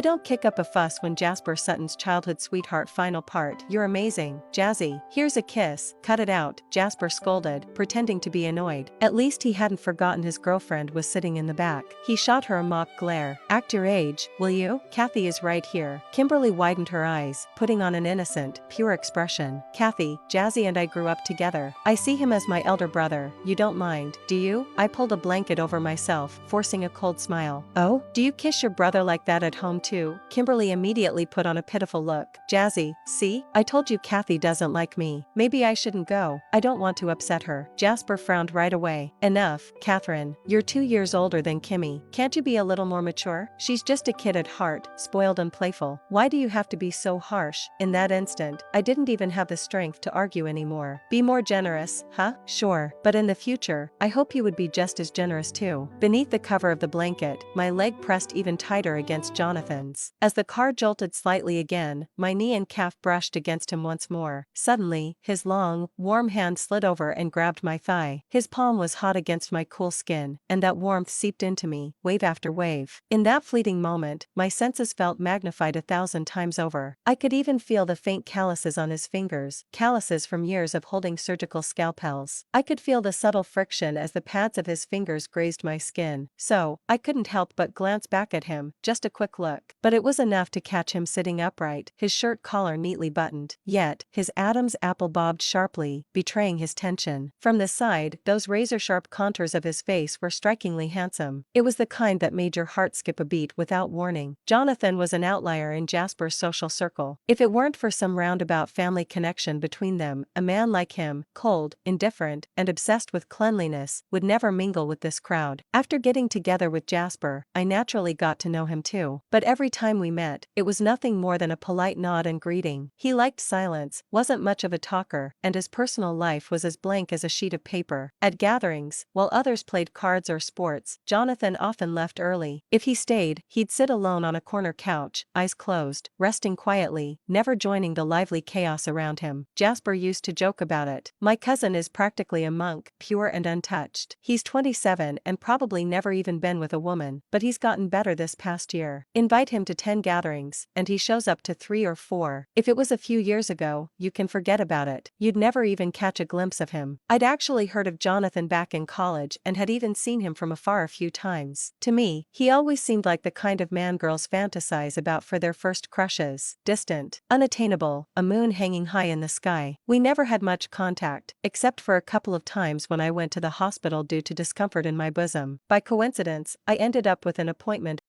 don't kick up a fuss when Jasper Sutton's childhood sweetheart final part. You're amazing, Jazzy. Here's a kiss. Cut it out, Jasper scolded, pretending to be annoyed. At least he hadn't forgotten his girlfriend was sitting in the back. He shot her a mock glare. Act your age, will you? Kathy is right here. Kimberly widened her eyes, putting on an innocent, pure expression. Kathy, Jazzy and I grew up together. I see him as my elder brother. You don't mind, do you? I pulled a blanket over myself, forcing a cold smile. Oh? Do you kiss your brother like that at home too? Kimberly immediately put on a pitiful look. Jazzy, see? I told you Kathy doesn't like me. Maybe I shouldn't go. I don't want to upset her. Jasper frowned right away. Enough, Catherine. You're 2 years older than Kimmy. Can't you be a little more mature? She's just a kid at heart, spoiled and playful. Why do you have to be so harsh? In that instant, I didn't even have the strength to argue anymore. Be more generous, huh? Sure. But in the future, I hope you would be just as generous too. Beneath the cover of the blanket, my leg pressed even tighter against Jonathan's. As the car jolted slightly again, my knee and calf brushed against him once more. Suddenly, his long, warm hand slid over and grabbed my thigh. His palm was hot against my cool skin, and that warmth seeped into me, wave after wave. In that fleeting moment, my senses felt magnified 1,000 times over. I could even feel the faint calluses on his fingers, calluses from years of holding surgical scalpels. I could feel the subtle friction as the pads of his fingers grazed my skin. So, I couldn't help but glance back at him, just a quick look. But it was enough to catch him sitting upright, his shirt collar neatly buttoned. Yet, his Adam's apple bobbed sharply, betraying his tension. From the side, those razor-sharp contours of his face were strikingly handsome. It was the kind that made your heart skip a beat without warning. Jonathan was an outlier in Jasper's social circle. If it weren't for some roundabout family connection between them, a man like him, cold, indifferent, and obsessed with cleanliness, would never mingle with this crowd. After getting together with Jasper, I naturally got to know him too. But every time we met, it was nothing more than a polite nod and greeting. He liked silence, wasn't much of a talker, and his personal life was as blank as a sheet of paper. At gatherings, while others played cards or sports, Jonathan often left early. If he stayed, he'd sit alone on a corner couch, eyes closed, resting quietly, never joining the lively chaos around him. Jasper used to joke about it. My cousin is practically a monk, pure and untouched. He's 27 and probably never even been with a woman, but he's gotten better this past year. Invite him to 10 gatherings, and he shows up to 3 or 4. If it was a few years ago, you can forget about it. You'd never even catch a glimpse of him. I'd actually heard of Jonathan back in college and had even seen him from afar a few times. To me, he always seemed like the kind of man girls fantasize about for their first crushes. Distant, unattainable, a moon hanging high in the sky. We never had much contact, except for a couple of times when I went to the hospital due to discomfort in my bosom. By coincidence, I ended up with an appointment